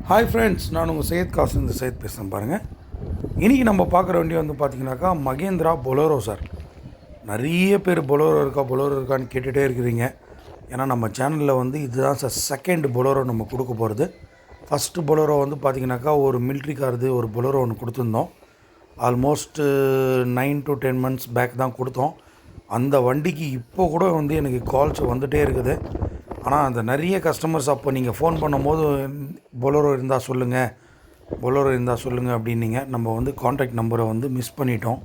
Hi friends, நான் உங்கள் சையத் காசு இந்த சையத் பேசுகிறேன் பாருங்கள். இன்றைக்கி நம்ம பார்க்குற வண்டி வந்து பார்த்திங்கனாக்கா மகேந்திரா பொலோரோ சார். நிறைய பேர் பொலோரோ இருக்கான்னு கேட்டுகிட்டே இருக்கிறீங்க. ஏன்னா நம்ம சேனலில் வந்து இதுதான் சார் செகண்ட் பொலோரோ நம்ம கொடுக்க போகிறது. ஃபஸ்ட்டு பொலோரோ வந்து பார்த்திங்கனாக்கா ஒரு மிலிட்ரி கார்து ஒரு பொலோரோ ஒன்று கொடுத்துருந்தோம். ஆல்மோஸ்ட் 9 to 10 months பேக் தான் கொடுத்தோம். அந்த வண்டிக்கு இப்போ கூட வந்து எனக்கு கால்ஸ் வந்துகிட்டே இருக்குது. ஆனால் அந்த நிறைய கஸ்டமர்ஸ் அப்போ நீங்கள் ஃபோன் பண்ணும்போது பொலோரோ இருந்தால் சொல்லுங்கள் அப்படின்னீங்க. நம்ம வந்து கான்டாக்ட் நம்பரை வந்து மிஸ் பண்ணிட்டோம்.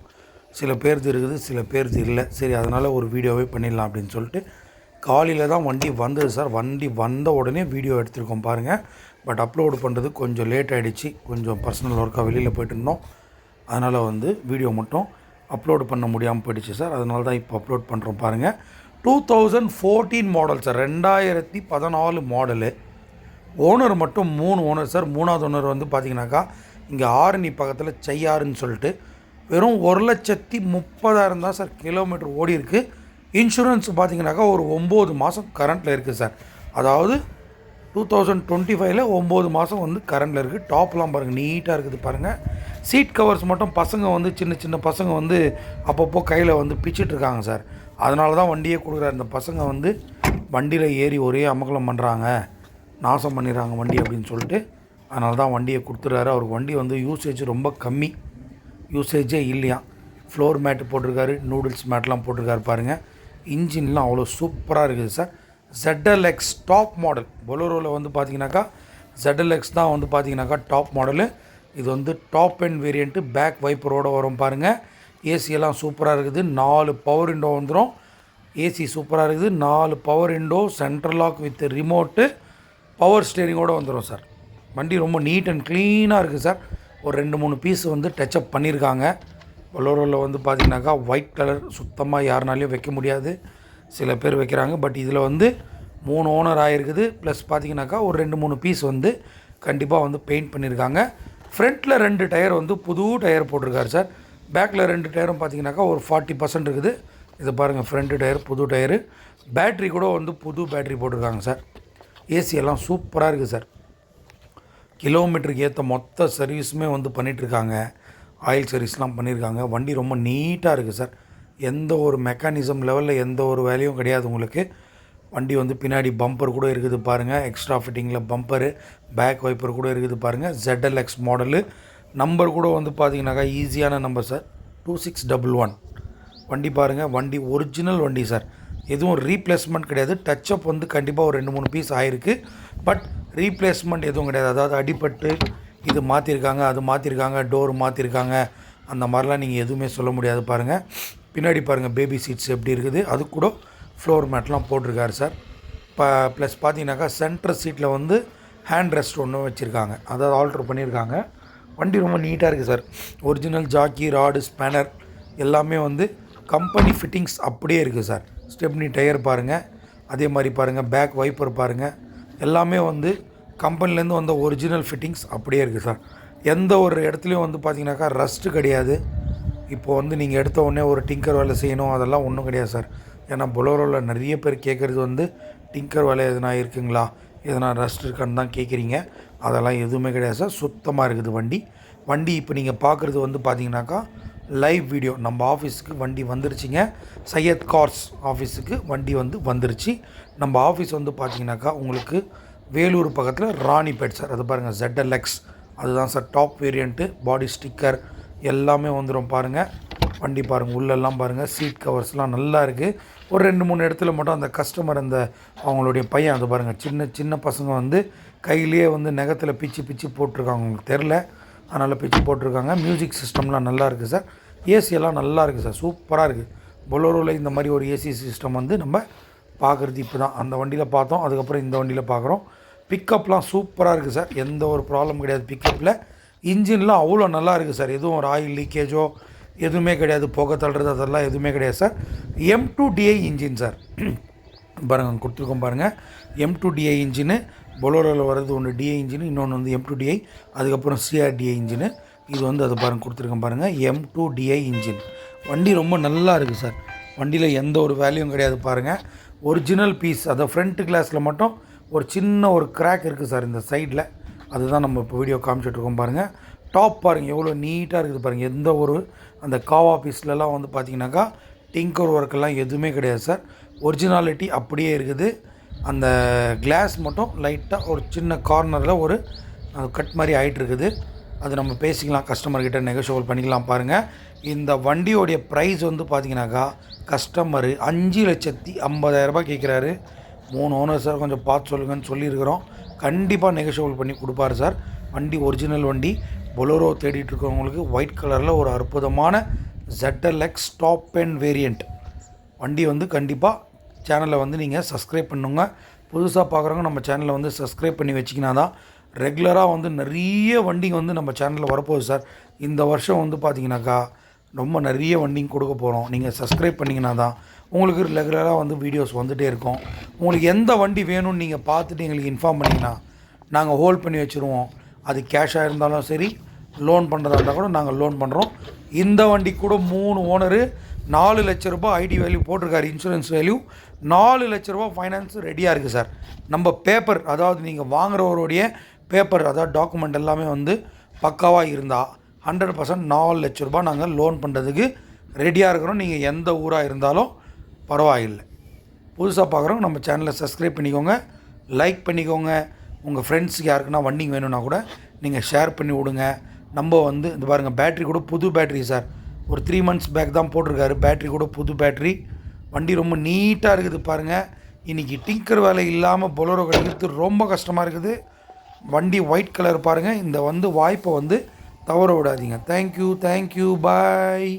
சில பேர்து இருக்குது, சில பேர்து இல்லை. சரி, அதனால் ஒரு வீடியோவே பண்ணிடலாம் அப்படின்னு சொல்லிட்டு காலையில் தான் வண்டி வந்தது சார். வண்டி வந்த உடனே வீடியோ எடுத்துருக்கோம் பாருங்கள். பட் அப்லோடு பண்ணுறது கொஞ்சம் லேட் ஆகிடுச்சு. கொஞ்சம் பர்சனல் ஒர்க்காக வெளியில் போய்ட்டு இருந்தோம். அதனால் வந்து வீடியோ மட்டும் அப்லோடு பண்ண முடியாமல் போயிடுச்சு சார். அதனால தான் இப்போ அப்லோட் பண்ணுறோம் பாருங்கள். 2014 மாடல் சார், 2014 மாடலு. ஓனர் மட்டும் 3 ஓனர் சார். 3வது ஓனர் வந்து பார்த்திங்கனாக்கா இங்கே ஆரணி பக்கத்தில் செய்யாருன்னு சொல்லிட்டு வெறும் 1,30,000 தான் சார் கிலோமீட்டர் ஓடி இருக்குது. இன்சூரன்ஸ் பார்த்திங்கனாக்கா ஒரு 9 மாதம் கரண்ட்டில் இருக்குது சார். அதாவது 2025 9 மாதம் வந்து கரண்டில் இருக்குது. டாப்லாம் பாருங்கள், நீட்டாக இருக்குது பாருங்கள். சீட் கவர்ஸ் மட்டும் பசங்க வந்து சின்ன பசங்க வந்து அப்பப்போ கையில் வந்து பிச்சிட்ருக்காங்க சார். அதனால தான் வண்டியே கொடுக்குறாரு. இந்த பசங்க வந்து வண்டியில் ஏறி ஒரே அமக்கலம் பண்ணுறாங்க, நாசம் பண்ணிடுறாங்க வண்டி அப்படின்னு சொல்லிட்டு அதனால தான் வண்டியை கொடுத்துட்றாரு. அவருக்கு வண்டி வந்து யூசேஜ் ரொம்ப கம்மி, யூசேஜே இல்லையா. ஃப்ளோர் மேட்டு போட்டிருக்காரு, நூடுல்ஸ் மேட்லாம் போட்டிருக்காரு பாருங்கள். இன்ஜின்லாம் அவ்வளோ சூப்பராக இருக்குது சார். ZLX டாப் மாடல் பொலோரோவில் வந்து பார்த்திங்கனாக்கா ZLX தான் வந்து பார்த்திங்கனாக்கா டாப் மாடலு. இது வந்து டாப் அண்ட் வேரியண்ட்டு. பேக் வைப்பரோடு வரும் பாருங்கள். ஏசியெல்லாம் சூப்பராக இருக்குது. 4 பவர் விண்டோ வந்துடும். ஏசி சூப்பராக இருக்குது. 4 power window, central lock with remote, power ஸ்டேரிங்கோடு வந்துடும் சார். வண்டி ரொம்ப நீட் அண்ட் க்ளீனாக இருக்குது சார். ஒரு 2-3 பீஸ் வந்து டச்சப் பண்ணியிருக்காங்க. பொலோரோவில் வந்து பார்த்திங்கனாக்கா ஒயிட் கலர் சுத்தமாக யாருனாலையும் வைக்க முடியாது. சில பேர் வைக்கிறாங்க. பட் இதில் வந்து 3 ஓனர் ஆகிருக்குது. ப்ளஸ் பார்த்திங்கனாக்கா ஒரு 2-3 பீஸ் வந்து கண்டிப்பாக வந்து பெயிண்ட் பண்ணியிருக்காங்க. ஃப்ரண்ட்டில் 2 டயர் வந்து புது டயர் போட்டிருக்காரு சார். பேக்கில் 2 டயரும் பார்த்திங்கனாக்கா ஒரு 40% இருக்குது. இது பாருங்கள், ஃப்ரண்ட்டு டயர் புது டயரு. பேட்ரி கூட வந்து புது பேட்ரி போட்டிருக்காங்க சார். ஏசி எல்லாம் சூப்பராக இருக்குது சார். கிலோமீட்டருக்கு ஏற்ற மொத்த சர்வீஸுமே வந்து பண்ணிகிட்ருக்காங்க. ஆயில் சர்வீஸ்லாம் பண்ணியிருக்காங்க. வண்டி ரொம்ப நீட்டாக இருக்குது சார். எந்த ஒரு மெக்கானிசம் லெவலில் எந்த ஒரு வேலையும் கிடையாது உங்களுக்கு. வண்டி வந்து பின்னாடி பம்பர் கூட இருக்குது பாருங்கள். எக்ஸ்ட்ரா ஃபிட்டிங்கில் பம்பரு, பேக் வைப்பர் கூட இருக்குது பாருங்கள். ZLX model. நம்பர் கூட வந்து பார்த்திங்கனாக்கா ஈஸியான நம்பர் சார், 2611. வண்டி பாருங்கள், வண்டி ஒரிஜினல் வண்டி சார். எதுவும் ரீப்ளேஸ்மெண்ட் கிடையாது. டச்சப் வந்து கண்டிப்பாக ஒரு 2-3 பீஸ் ஆகிருக்கு. பட் ரீப்ளேஸ்மெண்ட் எதுவும் கிடையாது. அதாவது அடிப்பட்டு இது மாற்றிருக்காங்க, அது மாற்றிருக்காங்க, டோர் மாற்றிருக்காங்க, அந்த மாதிரிலாம் நீங்கள் எதுவுமே சொல்ல முடியாது பாருங்கள். பின்னாடி பாருங்கள், பேபி சீட்ஸ் எப்படி இருக்குது. அது கூட ஃப்ளோர் மேட்லாம் போட்டிருக்காரு சார். ப்ளஸ் பார்த்தீங்கன்னாக்கா சென்டர் சீட்டில் வந்து ஹேண்ட் ரெஸ்ட் ஒன்று வச்சுருக்காங்க, அதாவது ஆல்ட்ரு பண்ணியிருக்காங்க. வண்டி ரொம்ப நீட்டாக இருக்குது sir. Original Jackie, rod, spanner எல்லாமே வந்து கம்பெனி ஃபிட்டிங்ஸ் அப்படியே இருக்குது சார். ஸ்டெப்னி டயர் பாருங்கள், அதே மாதிரி பாருங்கள் பேக் வைப்பர் பாருங்கள், எல்லாமே வந்து கம்பெனிலேருந்து வந்த ஒரிஜினல் ஃபிட்டிங்ஸ் அப்படியே இருக்குது சார். எந்த ஒரு இடத்துலையும் வந்து பார்த்திங்கனாக்கா ரஸ்ட்டு கிடையாது. இப்போது வந்து நீங்கள் எடுத்த உடனே ஒரு டிங்கர் வேலை செய்யணும், அதெல்லாம் ஒன்றும் கிடையாது சார். ஏன்னா பொலோரோவில் நிறைய பேர் கேட்குறது வந்து டிங்கர் வேலை எதனா இருக்குங்களா, எதனா ரஸ்ட் இருக்கான்னு தான் கேட்குறீங்க. அதெல்லாம் எதுவுமே கிடையாது சார். சுத்தமாக இருக்குது வண்டி. இப்போ நீங்கள் பார்க்குறது வந்து பார்த்தீங்கன்னாக்கா லைவ் வீடியோ. நம்ம ஆஃபீஸுக்கு வண்டி வந்துருச்சுங்க. சையத் கார்ஸ் ஆஃபீஸுக்கு வண்டி வந்து வந்துருச்சு. நம்ம ஆஃபீஸ் வந்து பார்த்தீங்கன்னாக்கா உங்களுக்கு வேலூர் பக்கத்தில் ராணிப்பேட் சார். அது பாருங்கள், ZLX அதுதான் சார் டாப் வேரியண்ட்டு. பாடி ஸ்டிக்கர் எல்லாமே வந்துடும் பாருங்கள். வண்டி பாருங்கள், உள்ளெல்லாம் பாருங்கள், சீட் கவர்ஸ்லாம் நல்லா இருக்குது. ஒரு 2-3 இடத்துல மட்டும் அந்த கஸ்டமர் அந்த அவங்களுடைய பையன் அது பாருங்கள், சின்ன பசங்க வந்து கையிலேயே வந்து நகத்தில் பிச்சு போட்டிருக்காங்க. உங்களுக்கு தெரில, அதனால் பிச்சு போட்டிருக்காங்க. மியூசிக் சிஸ்டம்லாம் நல்லா இருக்குது சார். ஏசியெல்லாம் நல்லா இருக்குது சார், சூப்பராக இருக்குது. பொலோரோவில் இந்த மாதிரி ஒரு ஏசி சிஸ்டம் வந்து நம்ம பார்க்குறது இப்போ தான். அந்த வண்டியில் பார்த்தோம், அதுக்கப்புறம் இந்த வண்டியில் பார்க்குறோம். பிக்கப்லாம் சூப்பராக இருக்குது சார். எந்த ஒரு ப்ராப்ளம் கிடையாது பிக்கப்பில். இன்ஜின்லாம் அவ்வளோ நல்லா இருக்குது சார். எதுவும் ஒரு ஆயில் லீக்கேஜோ எதுவுமே கிடையாது, புகை தள்ளுறது அதெல்லாம் எதுவுமே கிடையாது சார். M2DI engine sir. பாருங்கள், கொடுத்துருக்கோம் பாருங்கள், M2DI இன்ஜினு. பொலோரோவில் வர்றது ஒன்று DI இன்ஜினு, இன்னொன்று வந்து M2DI, அதுக்கப்புறம் CRDI இன்ஜினு. இது வந்து அதை பாருங்கள் கொடுத்துருக்கோம் பாருங்கள், M2DI இன்ஜின். வண்டி ரொம்ப நல்லா இருக்குது சார். வண்டியில் எந்த ஒரு வேல்யூவும் கிடையாது பாருங்கள். Original piece. அதை ஃப்ரண்ட் கிளாஸில் மட்டும் ஒரு சின்ன ஒரு கிராக் இருக்குது சார் இந்த சைடில். அதுதான் நம்ம இப்போ வீடியோ காமிச்சிட்ருக்கோம் பாருங்கள். டாப் பாருங்கள் எவ்வளோ நீட்டாக இருக்குது பாருங்கள். எந்த ஒரு அந்த காவா பீஸ்லலாம் வந்து பார்த்தீங்கன்னாக்கா டிங்கர் ஒர்க்கெல்லாம் எதுவுமே கிடையாது சார். ஒரிஜினாலிட்டி அப்படியே இருக்குது. அந்த கிளாஸ் மட்டும் லைட்டாக ஒரு சின்ன கார்னரில் ஒரு கட் மாதிரி ஆகிட்டுருக்குது. அது நம்ம பேசிக்கலாம், கஸ்டமர்கிட்ட நெகோஷியபிள் பண்ணிக்கலாம் பாருங்கள். இந்த வண்டியோடைய ப்ரைஸ் வந்து பார்த்தீங்கன்னாக்கா கஸ்டமரு 5,50,000 கேட்குறாரு. 3 ஓனர் சார், கொஞ்சம் பார்த்து சொல்லுங்கன்னு சொல்லியிருக்கிறோம். கண்டிப்பாக நெகோஷியபிள் பண்ணி கொடுப்பாரு சார். வண்டி ஒரிஜினல் வண்டி. பொலோரோ தேடிட்டு இருக்கிறவங்களுக்கு ஒயிட் கலரில் ஒரு அற்புதமான ZLX டாப் எண்ட் வேரியண்ட் வண்டி வந்து கண்டிப்பாக சேனலில் வந்து நீங்கள் சப்ஸ்கிரைப் பண்ணுங்க. புதுசாக பார்க்குறவங்க நம்ம சேனலை வந்து சப்ஸ்கிரைப் பண்ணி வச்சிங்கன்னா தான் ரெகுலராக வந்து நிறைய வண்டிங்க வந்து நம்ம சேனலில் வரப்போகுது சார். இந்த வருஷம் வந்து பார்த்தீங்கன்னாக்கா ரொம்ப நிறைய வண்டிங்க கொடுக்க போகிறோம். நீங்கள் சப்ஸ்கிரைப் பண்ணிங்கன்னா தான் உங்களுக்கு ரெகுலராக வந்து வீடியோஸ் வந்துகிட்டே இருக்கும். உங்களுக்கு எந்த வண்டி வேணும்னு நீங்கள் பார்த்துட்டு எங்களுக்கு இன்ஃபார்ம் பண்ணிங்கன்னா நாங்கள் ஹோல்ட் பண்ணி வச்சுருவோம். அது கேஷாக இருந்தாலும் சரி, லோன் பண்ணுறதா இருந்தால் கூட நாங்கள் லோன் பண்ணுறோம். இந்த வண்டி கூட 3 ஓனரு 4 லட்ச ரூபா ஐடி வேல்யூ போட்டிருக்காரு. இன்சூரன்ஸ் வேல்யூ 4 லட்ச ரூபா ஃபைனான்ஸ் ரெடியாக இருக்குது சார். நம்ம பேப்பர், அதாவது நீங்கள் வாங்குறவருடைய பேப்பர், அதாவது டாக்குமெண்ட் எல்லாமே வந்து பக்காவாக இருந்தால் 100% 4 லட்ச ரூபா நாங்கள் லோன் பண்ணுறதுக்கு ரெடியாக இருக்கிறோம். நீங்கள் எந்த ஊராக இருந்தாலும் பரவாயில்லை. புதுசாக பார்க்குறவங்க நம்ம சேனலை சப்ஸ்கிரைப் பண்ணிக்கோங்க, லைக் பண்ணிக்கோங்க. உங்கள் ஃப்ரெண்ட்ஸுக்கு யாருக்குன்னா வண்டிங்க வேணும்னா கூட நீங்கள் ஷேர் பண்ணி விடுங்க. நம்ம வந்து இந்த பாருங்கள், பேட்ரி கூட புது பேட்ரி சார். ஒரு 3 மந்த்ஸ் பேக் தான் போட்டிருக்காரு. பேட்ரி கூட புது பேட்ரி. வண்டி ரொம்ப நீட்டாக இருக்குது பாருங்கள். இன்றைக்கி டிங்கர் வேலை இல்லாமல் பொலோரோ கிடைக்கிறது ரொம்ப கஷ்டமாக இருக்குது. வண்டி ஒயிட் கலர் பாருங்கள். இந்த வந்து வாய்ப்பை வந்து தவற விடாதீங்க. தேங்க்யூ, பாய்.